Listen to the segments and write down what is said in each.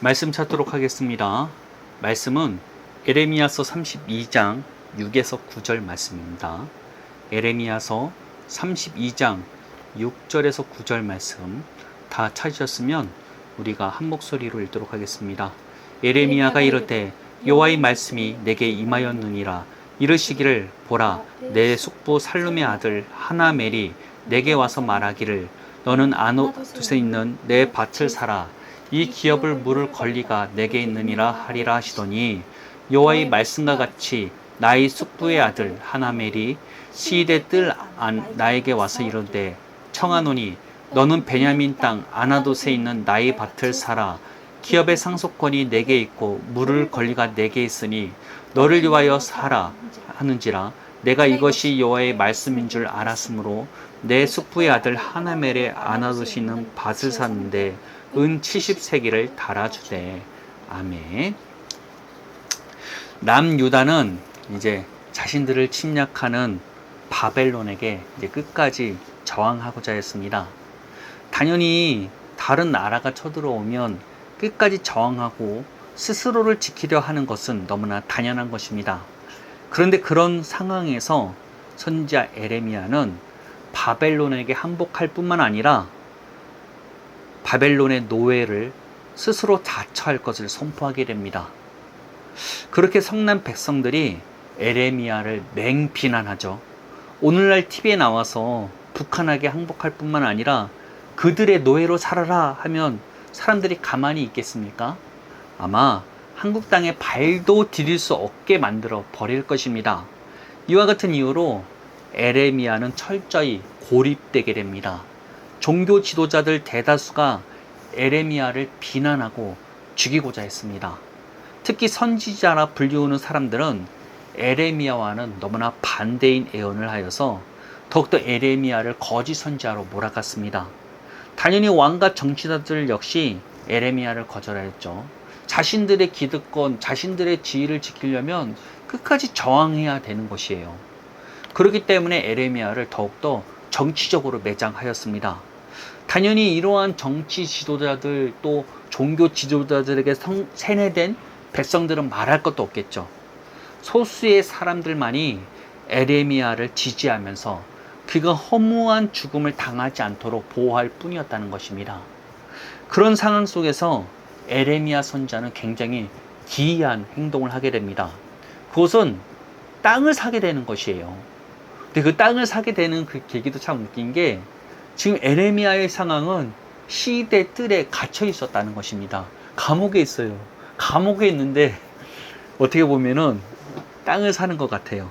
말씀 찾도록 하겠습니다. 말씀은 에레미야서 32장 6에서 9절 말씀입니다. 에레미야서 32장 6절에서 9절 말씀 다 찾으셨으면 우리가 한 목소리로 읽도록 하겠습니다. 에레미야가 이르되 여호와의 말씀이 내게 임하였느니라. 이르시기를 보라, 내 숙부 살룸의 아들 하나멜이 내게 와서 말하기를 너는 아노트에 있는 내 밭을 사라. 이 기업을 물을 권리가 내게 있느니라 하리라 하시더니 여호와의 말씀과 같이 나의 숙부의 아들 하나멜이 시대 뜰 안 나에게 와서 이르되 청하노니 너는 베냐민 땅 아나돗에 있는 나의 밭을 사라. 기업의 상속권이 내게 있고 물을 권리가 내게 있으니 너를 위하여 사라 하는지라. 내가 이것이 여호와의 말씀인 줄 알았으므로 내 숙부의 아들 하나멜의 아나돗에 있는 밭을 샀는데 은 70세기를 달아주되. 아멘. 남유다는 이제 자신들을 침략하는 바벨론에게 이제 끝까지 저항하고자 했습니다. 당연히 다른 나라가 쳐들어오면 끝까지 저항하고 스스로를 지키려 하는 것은 너무나 당연한 것입니다. 그런데 그런 상황에서 선지자 에레미야는 바벨론에게 항복할 뿐만 아니라 바벨론의 노예를 스스로 자처할 것을 선포하게 됩니다. 그렇게 성난 백성들이 에레미야를 맹비난하죠. 오늘날 TV에 나와서 북한에게 항복할 뿐만 아니라 그들의 노예로 살아라 하면 사람들이 가만히 있겠습니까? 아마 한국 땅에 발도 디딜 수 없게 만들어 버릴 것입니다. 이와 같은 이유로 에레미야는 철저히 고립되게 됩니다. 종교 지도자들 대다수가 에레미야를 비난하고 죽이고자 했습니다. 특히 선지자라 불리우는 사람들은 에레미야와는 너무나 반대인 예언을 하여서 더욱더 에레미야를 거짓 선지자로 몰아갔습니다. 당연히 왕과 정치자들 역시 에레미야를 거절하였죠. 자신들의 기득권, 자신들의 지위를 지키려면 끝까지 저항해야 되는 것이에요. 그렇기 때문에 에레미야를 더욱더 정치적으로 매장하였습니다. 당연히 이러한 정치 지도자들 또 종교 지도자들에게 세뇌된 백성들은 말할 것도 없겠죠. 소수의 사람들만이 에레미야를 지지하면서 그가 허무한 죽음을 당하지 않도록 보호할 뿐이었다는 것입니다. 그런 상황 속에서 에레미야 선지자는 굉장히 기이한 행동을 하게 됩니다. 그것은 땅을 사게 되는 것이에요. 근데 그 땅을 사게 되는 그 계기도 참 웃긴 게 지금 에레미야의 상황은 시대 뜰에 갇혀 있었다는 것입니다. 감옥에 있어요. 감옥에 있는데 어떻게 보면은 땅을 사는 것 같아요.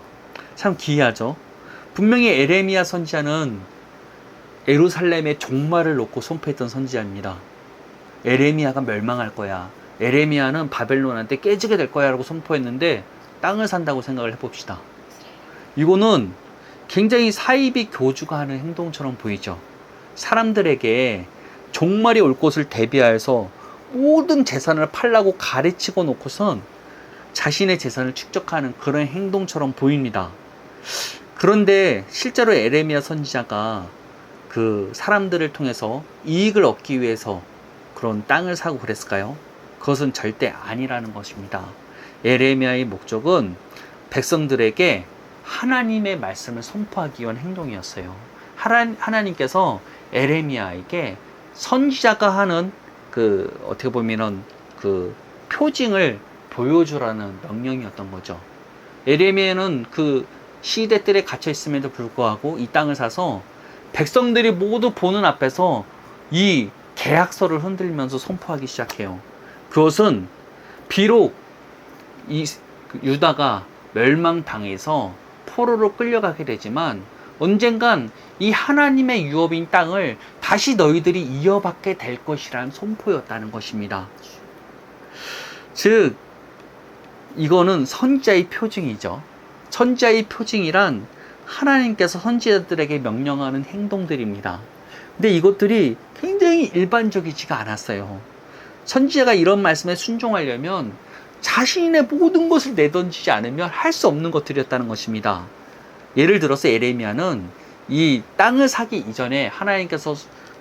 참 기이하죠. 분명히 에레미야 선지자는 예루살렘에 종말을 놓고 선포했던 선지자입니다. 에레미야가 멸망할 거야. 에레미야는 바벨론한테 깨지게 될 거야 라고 선포했는데 땅을 산다고 생각을 해봅시다. 이거는 굉장히 사이비 교주가 하는 행동처럼 보이죠. 사람들에게 종말이 올 것을 대비하여서 모든 재산을 팔라고 가르치고 놓고선 자신의 재산을 축적하는 그런 행동처럼 보입니다. 그런데 실제로 에레미야 선지자가 그 사람들을 통해서 이익을 얻기 위해서 그런 땅을 사고 그랬을까요? 그것은 절대 아니라는 것입니다. 에레미야의 목적은 백성들에게 하나님의 말씀을 선포하기 위한 행동이었어요. 하나님께서 에레미야에게 선지자가 하는 그 어떻게 보면은 그 표징을 보여주라는 명령이었던 거죠. 에레미야는 그 시대들에 갇혀 있음에도 불구하고 이 땅을 사서 백성들이 모두 보는 앞에서 이 계약서를 흔들면서 선포하기 시작해요. 그것은 비록 이 유다가 멸망당해서 포로로 끌려가게 되지만 언젠간 이 하나님의 유업인 땅을 다시 너희들이 이어받게 될 것이라는 선포였다는 것입니다. 즉 이거는 선지자의 표징이죠. 선지자의 표징이란 하나님께서 선지자들에게 명령하는 행동들입니다. 근데 이것들이 굉장히 일반적이지가 않았어요. 선지자가 이런 말씀에 순종하려면 자신의 모든 것을 내던지지 않으면 할 수 없는 것들이었다는 것입니다. 예를 들어서 에레미야는 이 땅을 사기 이전에 하나님께서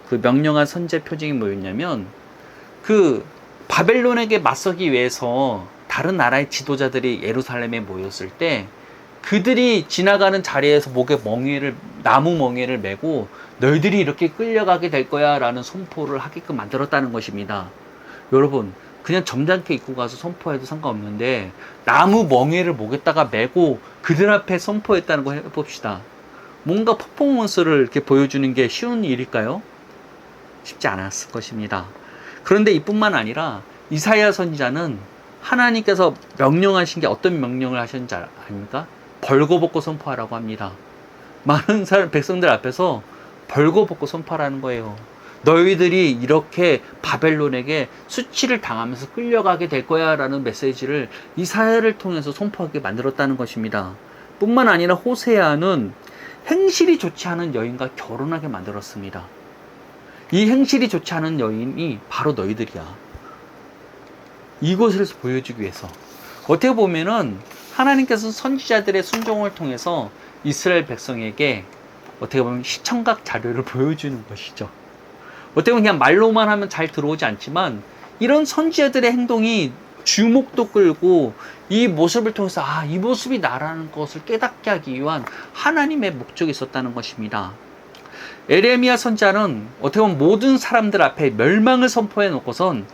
그 명령한 선지자 표징이 뭐였냐면 그 바벨론에게 맞서기 위해서 다른 나라의 지도자들이 예루살렘에 모였을 때 그들이 지나가는 자리에서 목에 나무 멍에를 메고 너희들이 이렇게 끌려가게 될 거야 라는 선포를 하게끔 만들었다는 것입니다. 여러분, 그냥 점잖게 입고 가서 선포해도 상관없는데 나무 멍에를 목에다가 메고 그들 앞에 선포했다는 거 해봅시다. 뭔가 퍼포먼스를 이렇게 보여주는 게 쉬운 일일까요? 쉽지 않았을 것입니다. 그런데 이뿐만 아니라 이사야 선지자는 하나님께서 명령하신 게 어떤 명령을 하셨는지 아닙니까? 벌거벗고 선포하라고 합니다. 많은 백성들 앞에서 벌거벗고 선포하라는 거예요. 너희들이 이렇게 바벨론에게 수치를 당하면서 끌려가게 될 거야 라는 메시지를 이사야를 통해서 선포하게 만들었다는 것입니다. 뿐만 아니라 호세아는 행실이 좋지 않은 여인과 결혼하게 만들었습니다. 이 행실이 좋지 않은 여인이 바로 너희들이야. 이것을 보여주기 위해서 어떻게 보면은 하나님께서 선지자들의 순종을 통해서 이스라엘 백성에게 어떻게 보면 시청각 자료를 보여주는 것이죠. 어떻게 보면 그냥 말로만 하면 잘 들어오지 않지만 이런 선지자들의 행동이 주목도 끌고 이 모습을 통해서 이 모습이 나라는 것을 깨닫게 하기 위한 하나님의 목적이 있었다는 것입니다. 에레미야 선지자는 어떻게 보면 모든 사람들 앞에 멸망을 선포해 놓고선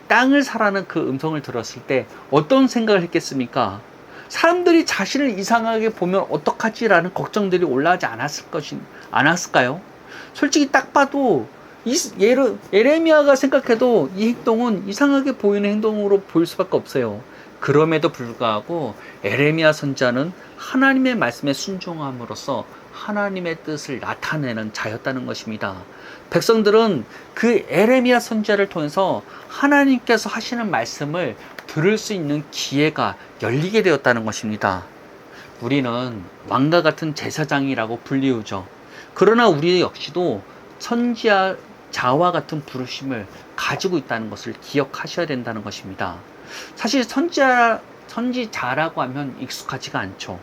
땅을 사라는 그 음성을 들었을 때 어떤 생각을 했겠습니까? 사람들이 자신을 이상하게 보면 어떡하지라는 걱정들이 올라가지 않았을까요? 솔직히 딱 봐도 에레미야가 생각해도 이 행동은 이상하게 보이는 행동으로 보일 수밖에 없어요. 그럼에도 불구하고 에레미야 선지자는 하나님의 말씀에 순종함으로써 하나님의 뜻을 나타내는 자였다는 것입니다. 백성들은 그 에레미야 선지자를 통해서 하나님께서 하시는 말씀을 들을 수 있는 기회가 열리게 되었다는 것입니다. 우리는 왕과 같은 제사장이라고 불리우죠. 그러나 우리 역시도 선지자와 같은 부르심을 가지고 있다는 것을 기억하셔야 된다는 것입니다. 사실 선지자라고 하면 익숙하지가 않죠.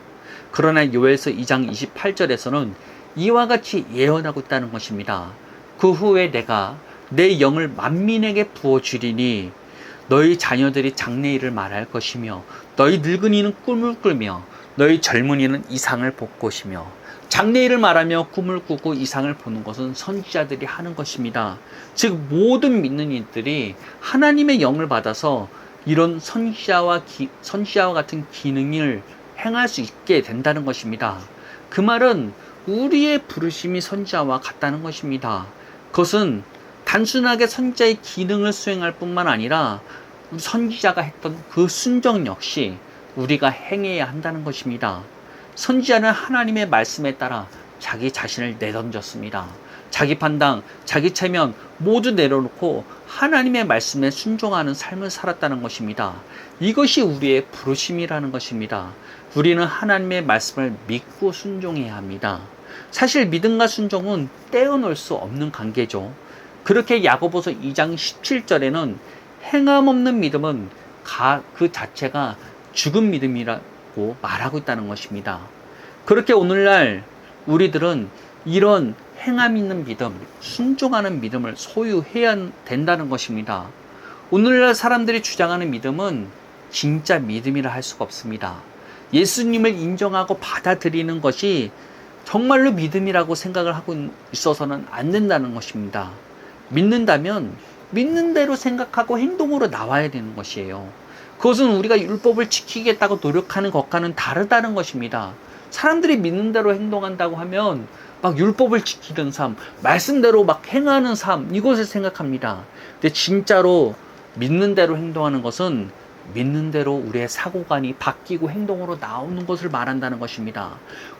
그러나 요엘서 2장 28절에서는 이와 같이 예언하고 있다는 것입니다. 그 후에 내가 내 영을 만민에게 부어주리니 너희 자녀들이 장래일을 말할 것이며 너희 늙은이는 꿈을 꾸며 너희 젊은이는 이상을 볼 것이며 장래일을 말하며 꿈을 꾸고 이상을 보는 것은 선지자들이 하는 것입니다. 즉 모든 믿는 이들이 하나님의 영을 받아서 이런 선지자와 같은 기능을 행할 수 있게 된다는 것입니다. 그 말은 우리의 부르심이 선지자와 같다는 것입니다. 그것은 단순하게 선지자의 기능을 수행할 뿐만 아니라 선지자가 했던 그 순종 역시 우리가 행해야 한다는 것입니다. 선지자는 하나님의 말씀에 따라 자기 자신을 내던졌습니다. 자기 판단, 자기 체면 모두 내려놓고 하나님의 말씀에 순종하는 삶을 살았다는 것입니다. 이것이 우리의 부르심이라는 것입니다. 우리는 하나님의 말씀을 믿고 순종해야 합니다. 사실 믿음과 순종은 떼어놓을 수 없는 관계죠. 그렇게 야고보서 2장 17절에는 행함 없는 믿음은 그 자체가 죽은 믿음이라고 말하고 있다는 것입니다. 그렇게 오늘날 우리들은 이런 행함 있는 믿음, 순종하는 믿음을 소유해야 된다는 것입니다. 오늘날 사람들이 주장하는 믿음은 진짜 믿음이라 할 수가 없습니다. 예수님을 인정하고 받아들이는 것이 정말로 믿음이라고 생각을 하고 있어서는 안 된다는 것입니다. 믿는다면 믿는 대로 생각하고 행동으로 나와야 되는 것이에요. 그것은 우리가 율법을 지키겠다고 노력하는 것과는 다르다는 것입니다. 사람들이 믿는 대로 행동한다고 하면 막 율법을 지키는 삶, 말씀대로 막 행하는 삶, 이것을 생각합니다. 근데 진짜로 믿는 대로 행동하는 것은 믿는 대로 우리의 사고관이 바뀌고 행동으로 나오는 것을 말한다는 것입니다.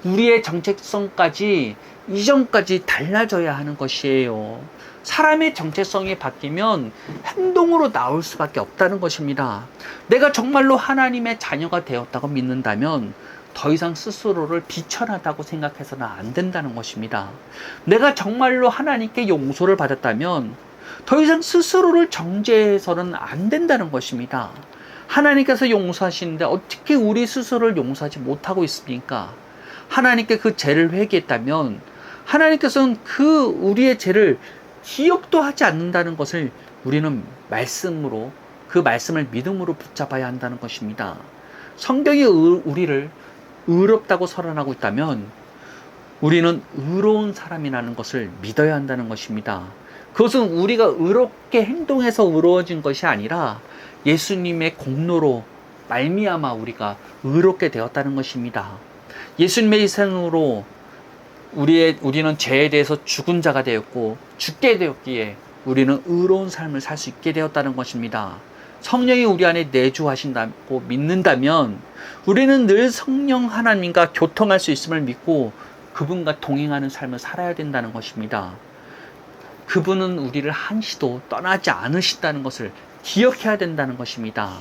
우리의 정체성까지 이전까지 달라져야 하는 것이에요. 사람의 정체성이 바뀌면 행동으로 나올 수밖에 없다는 것입니다. 내가 정말로 하나님의 자녀가 되었다고 믿는다면 더 이상 스스로를 비천하다고 생각해서는 안 된다는 것입니다. 내가 정말로 하나님께 용서를 받았다면 더 이상 스스로를 정죄해서는 안 된다는 것입니다. 하나님께서 용서하시는데 어떻게 우리 스스로를 용서하지 못하고 있습니까? 하나님께 그 죄를 회개했다면 하나님께서는 그 우리의 죄를 기억도 하지 않는다는 것을 우리는 말씀으로 그 말씀을 믿음으로 붙잡아야 한다는 것입니다. 성경이 우리를 의롭다고 선언하고 있다면 우리는 의로운 사람이라는 것을 믿어야 한다는 것입니다. 그것은 우리가 의롭게 행동해서 의로워진 것이 아니라 예수님의 공로로 말미암아 우리가 의롭게 되었다는 것입니다. 예수님의 희생으로 우리는 죄에 대해서 죽은 자가 되었고 죽게 되었기에 우리는 의로운 삶을 살 수 있게 되었다는 것입니다. 성령이 우리 안에 내주하신다고 믿는다면 우리는 늘 성령 하나님과 교통할 수 있음을 믿고 그분과 동행하는 삶을 살아야 된다는 것입니다. 그분은 우리를 한시도 떠나지 않으신다는 것을 기억해야 된다는 것입니다.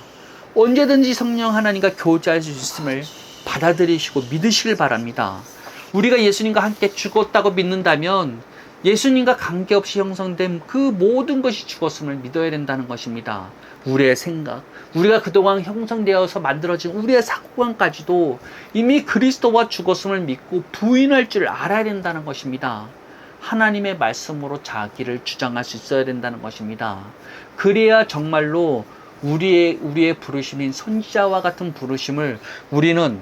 언제든지 성령 하나님과 교제할 수 있음을 받아들이시고 믿으시길 바랍니다. 우리가 예수님과 함께 죽었다고 믿는다면 예수님과 관계없이 형성된 그 모든 것이 죽었음을 믿어야 된다는 것입니다. 우리의 생각, 우리가 그동안 형성되어서 만들어진 우리의 사고관까지도 이미 그리스도와 죽었음을 믿고 부인할 줄 알아야 된다는 것입니다. 하나님의 말씀으로 자기를 주장할 수 있어야 된다는 것입니다. 그래야 정말로 우리의 부르심인 선지자와 같은 부르심을 우리는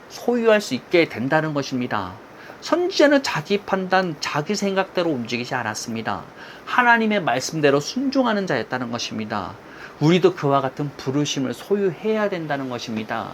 소유할 수 있게 된다는 것입니다. 선지자는 자기 판단, 자기 생각대로 움직이지 않았습니다. 하나님의 말씀대로 순종하는 자였다는 것입니다. 우리도 그와 같은 부르심을 소유해야 된다는 것입니다.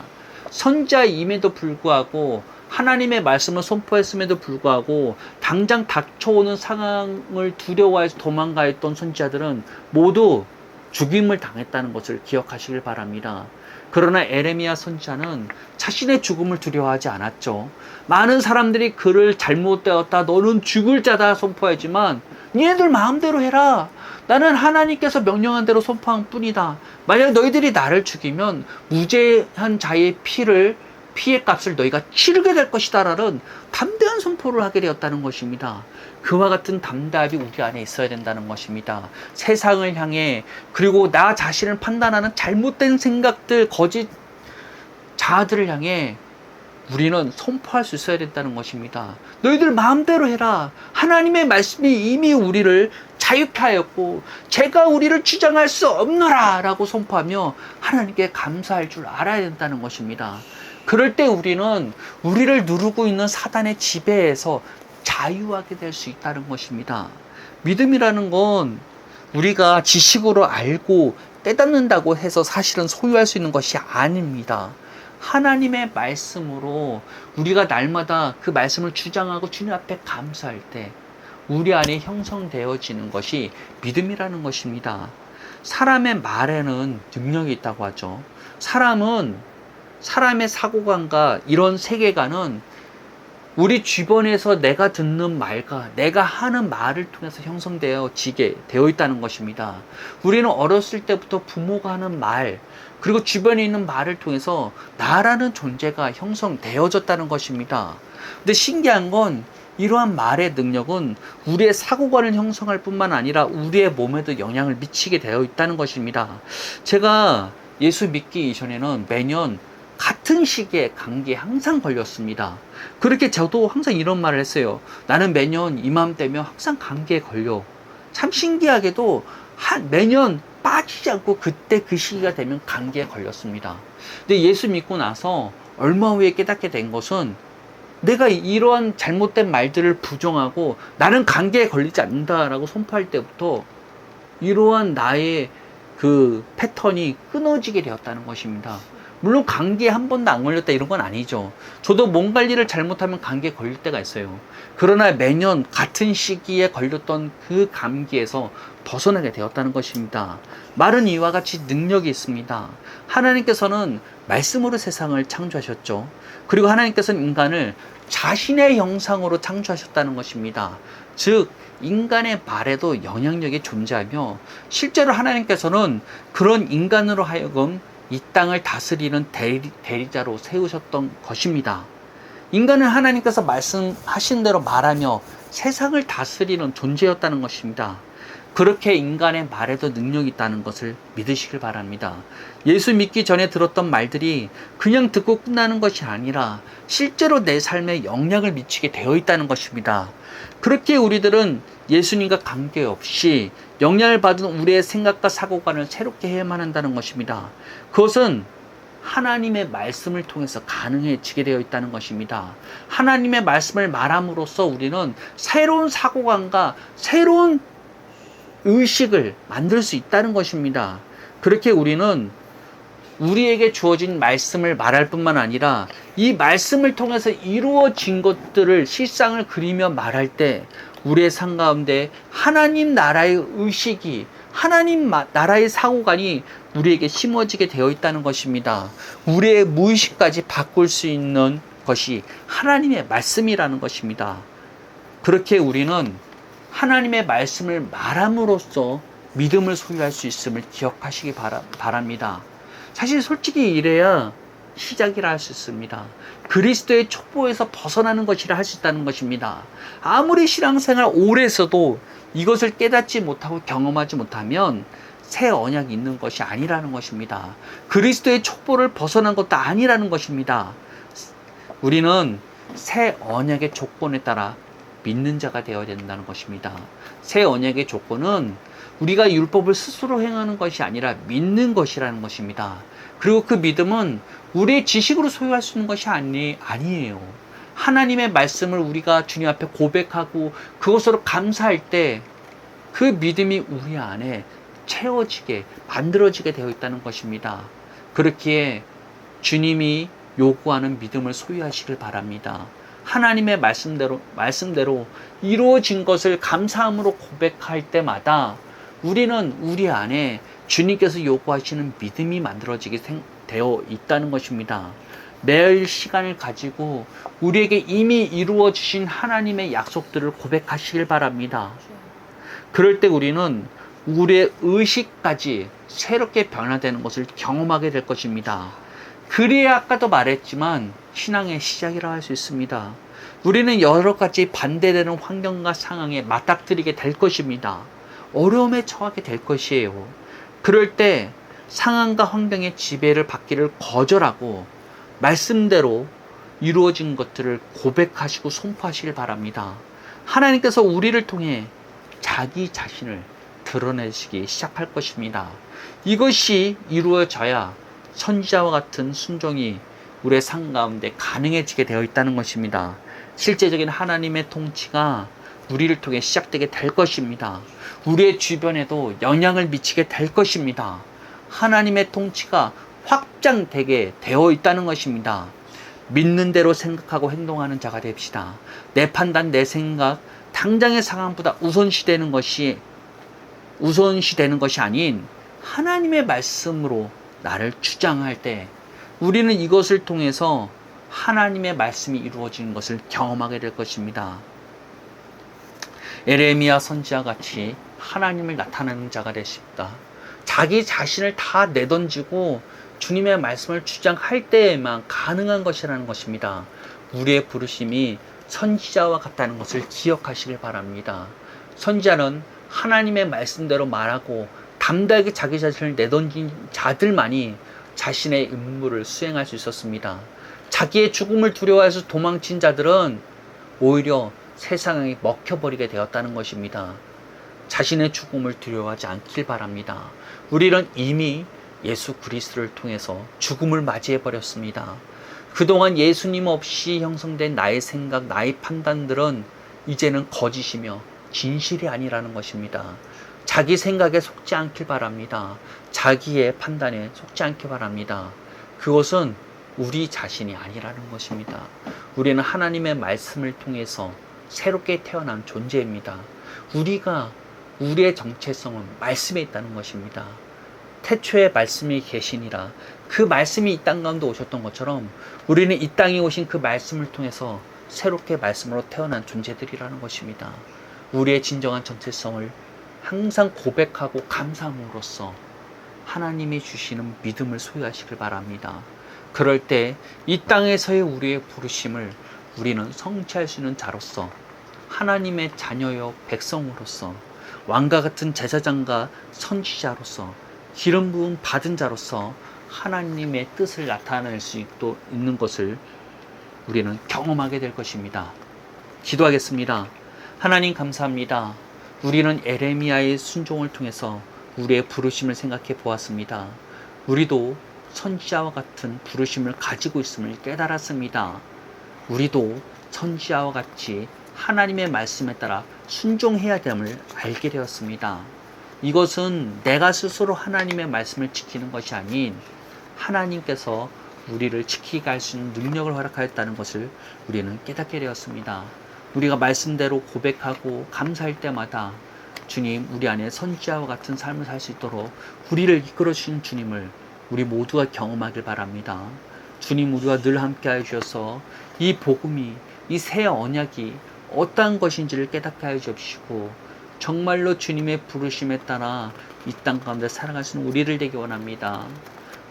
선지자임에도 불구하고 하나님의 말씀을 선포했음에도 불구하고 당장 닥쳐오는 상황을 두려워해서 도망가했던 선지자들은 모두 죽임을 당했다는 것을 기억하시길 바랍니다. 그러나 에레미야 선지자는 자신의 죽음을 두려워하지 않았죠. 많은 사람들이 그를 잘못되었다, 너는 죽을 자다 선포하지만 니네들 마음대로 해라. 나는 하나님께서 명령한 대로 선포한 뿐이다. 만약 너희들이 나를 죽이면 무죄한 자의 피해 값을 너희가 치르게 될 것이다 라는 담대한 선포를 하게 되었다는 것입니다. 그와 같은 담대함이 우리 안에 있어야 된다는 것입니다. 세상을 향해, 그리고 나 자신을 판단하는 잘못된 생각들, 거짓 자아들을 향해 우리는 선포할 수 있어야 된다는 것입니다. 너희들 마음대로 해라. 하나님의 말씀이 이미 우리를 자유케 하였고 제가 우리를 주장할 수 없노라 라고 선포하며 하나님께 감사할 줄 알아야 된다는 것입니다. 그럴 때 우리는 우리를 누르고 있는 사단의 지배에서 자유하게 될 수 있다는 것입니다. 믿음이라는 건 우리가 지식으로 알고 깨닫는다고 해서 사실은 소유할 수 있는 것이 아닙니다. 하나님의 말씀으로 우리가 날마다 그 말씀을 주장하고 주님 앞에 감사할 때 우리 안에 형성되어지는 것이 믿음이라는 것입니다. 사람의 말에는 능력이 있다고 하죠. 사람의 사고관과 이런 세계관은 우리 주변에서 내가 듣는 말과 내가 하는 말을 통해서 형성되어지게 되어 있다는 것입니다. 우리는 어렸을 때부터 부모가 하는 말, 그리고 주변에 있는 말을 통해서 나라는 존재가 형성되어졌다는 것입니다. 근데 신기한 건 이러한 말의 능력은 우리의 사고관을 형성할 뿐만 아니라 우리의 몸에도 영향을 미치게 되어 있다는 것입니다. 제가 예수 믿기 이전에는 매년 같은 시기에 감기에 항상 걸렸습니다. 그렇게 저도 항상 이런 말을 했어요. 나는 매년 이맘때면 항상 감기에 걸려. 참 신기하게도 매년 빠지지 않고 그때 그 시기가 되면 감기에 걸렸습니다. 근데 예수 믿고 나서 얼마 후에 깨닫게 된 것은 내가 이러한 잘못된 말들을 부정하고 나는 감기에 걸리지 않는다라고 선포할 때부터 이러한 나의 그 패턴이 끊어지게 되었다는 것입니다. 물론 감기에 한 번도 안 걸렸다 이런 건 아니죠. 저도 몸 관리를 잘못하면 감기에 걸릴 때가 있어요. 그러나 매년 같은 시기에 걸렸던 그 감기에서 벗어나게 되었다는 것입니다. 말은 이와 같이 능력이 있습니다. 하나님께서는 말씀으로 세상을 창조하셨죠. 그리고 하나님께서는 인간을 자신의 형상으로 창조하셨다는 것입니다. 즉 인간의 말에도 영향력이 존재하며 실제로 하나님께서는 그런 인간으로 하여금 이 땅을 다스리는 대리자로 세우셨던 것입니다. 인간은 하나님께서 말씀하신 대로 말하며 세상을 다스리는 존재였다는 것입니다. 그렇게 인간의 말에도 능력이 있다는 것을 믿으시길 바랍니다. 예수 믿기 전에 들었던 말들이 그냥 듣고 끝나는 것이 아니라 실제로 내 삶에 영향을 미치게 되어 있다는 것입니다. 그렇게 우리들은 예수님과 관계없이 영향을 받은 우리의 생각과 사고관을 새롭게 해야만 한다는 것입니다. 그것은 하나님의 말씀을 통해서 가능해지게 되어 있다는 것입니다. 하나님의 말씀을 말함으로써 우리는 새로운 사고관과 새로운 의식을 만들 수 있다는 것입니다. 그렇게 우리는 우리에게 주어진 말씀을 말할 뿐만 아니라 이 말씀을 통해서 이루어진 것들을 실상을 그리며 말할 때 우리의 삶 가운데 하나님 나라의 의식이, 하나님 나라의 사고관이 우리에게 심어지게 되어 있다는 것입니다. 우리의 무의식까지 바꿀 수 있는 것이 하나님의 말씀이라는 것입니다. 그렇게 우리는 하나님의 말씀을 말함으로써 믿음을 소유할 수 있음을 기억하시기 바랍니다. 사실 솔직히 이래야 시작이라 할 수 있습니다. 그리스도의 촉보에서 벗어나는 것이라 할 수 있다는 것입니다. 아무리 신앙생활 오래 했어도 이것을 깨닫지 못하고 경험하지 못하면 새 언약이 있는 것이 아니라는 것입니다. 그리스도의 촉보를 벗어난 것도 아니라는 것입니다. 우리는 새 언약의 조건에 따라 믿는 자가 되어야 된다는 것입니다. 새 언약의 조건은 우리가 율법을 스스로 행하는 것이 아니라 믿는 것이라는 것입니다. 그리고 그 믿음은 우리의 지식으로 소유할 수 있는 것이 아니에요. 하나님의 말씀을 우리가 주님 앞에 고백하고 그것으로 감사할 때 그 믿음이 우리 안에 채워지게 만들어지게 되어 있다는 것입니다. 그렇기에 주님이 요구하는 믿음을 소유하시길 바랍니다. 하나님의 말씀대로 이루어진 것을 감사함으로 고백할 때마다 우리는 우리 안에 주님께서 요구하시는 믿음이 만들어지게 되어 있다는 것입니다. 매일 시간을 가지고 우리에게 이미 이루어 주신 하나님의 약속들을 고백하시길 바랍니다. 그럴 때 우리는 우리의 의식까지 새롭게 변화되는 것을 경험하게 될 것입니다. 그래야 아까도 말했지만 신앙의 시작이라 할 수 있습니다. 우리는 여러 가지 반대되는 환경과 상황에 맞닥뜨리게 될 것입니다. 어려움에 처하게 될 것이에요. 그럴 때 상황과 환경의 지배를 받기를 거절하고 말씀대로 이루어진 것들을 고백하시고 선포하시길 바랍니다. 하나님께서 우리를 통해 자기 자신을 드러내시기 시작할 것입니다. 이것이 이루어져야 선지자와 같은 순종이 우리의 삶 가운데 가능해지게 되어 있다는 것입니다. 실제적인 하나님의 통치가 우리를 통해 시작되게 될 것입니다. 우리의 주변에도 영향을 미치게 될 것입니다. 하나님의 통치가 확장되게 되어 있다는 것입니다. 믿는 대로 생각하고 행동하는 자가 됩시다. 내 판단, 내 생각, 당장의 상황보다 우선시되는 것이 아닌 하나님의 말씀으로 나를 주장할 때 우리는 이것을 통해서 하나님의 말씀이 이루어지는 것을 경험하게 될 것입니다. 에레미야 선지자 같이 하나님을 나타내는 자가 되십니다. 자기 자신을 다 내던지고 주님의 말씀을 주장할 때에만 가능한 것이라는 것입니다. 우리의 부르심이 선지자와 같다는 것을 기억하시길 바랍니다. 선지자는 하나님의 말씀대로 말하고 담대하게 자기 자신을 내던진 자들만이 자신의 임무를 수행할 수 있었습니다. 자기의 죽음을 두려워해서 도망친 자들은 오히려 세상에 먹혀버리게 되었다는 것입니다. 자신의 죽음을 두려워하지 않길 바랍니다. 우리는 이미 예수 그리스도를 통해서 죽음을 맞이해버렸습니다. 그동안 예수님 없이 형성된 나의 생각, 나의 판단들은 이제는 거짓이며 진실이 아니라는 것입니다. 자기 생각에 속지 않길 바랍니다. 자기의 판단에 속지 않길 바랍니다. 그것은 우리 자신이 아니라는 것입니다. 우리는 하나님의 말씀을 통해서 새롭게 태어난 존재입니다. 우리의 정체성은 말씀에 있다는 것입니다. 태초에 말씀이 계시니라. 그 말씀이 이 땅 가운데 오셨던 것처럼 우리는 이 땅에 오신 그 말씀을 통해서 새롭게 말씀으로 태어난 존재들이라는 것입니다. 우리의 진정한 정체성을 항상 고백하고 감사함으로써 하나님이 주시는 믿음을 소유하시길 바랍니다. 그럴 때 이 땅에서의 우리의 부르심을 우리는 성취할 수 있는 자로서 하나님의 자녀여 백성으로서 왕과 같은 제사장과 선지자로서 기름 부음 받은 자로서 하나님의 뜻을 나타낼 수 있는 것을 우리는 경험하게 될 것입니다. 기도하겠습니다. 하나님 감사합니다. 우리는 에레미야의 순종을 통해서 우리의 부르심을 생각해 보았습니다. 우리도 선지자와 같은 부르심을 가지고 있음을 깨달았습니다. 우리도 선지자와 같이 하나님의 말씀에 따라 순종해야 됨을 알게 되었습니다. 이것은 내가 스스로 하나님의 말씀을 지키는 것이 아닌 하나님께서 우리를 지키게 할 수 있는 능력을 허락하였다는 것을 우리는 깨닫게 되었습니다. 우리가 말씀대로 고백하고 감사할 때마다 주님, 우리 안에 선지자와 같은 삶을 살 수 있도록 우리를 이끌어 주신 주님을 우리 모두가 경험하길 바랍니다. 주님, 우리와 늘 함께하여 주셔서 이 복음이, 이 새 언약이 어떠한 것인지를 깨닫게 하여 주시고 정말로 주님의 부르심에 따라 이 땅 가운데 살아갈 수 있는 우리를 되기 원합니다.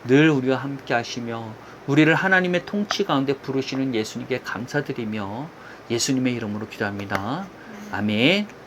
늘 우리와 함께 하시며 우리를 하나님의 통치 가운데 부르시는 예수님께 감사드리며 예수님의 이름으로 기도합니다. 아멘.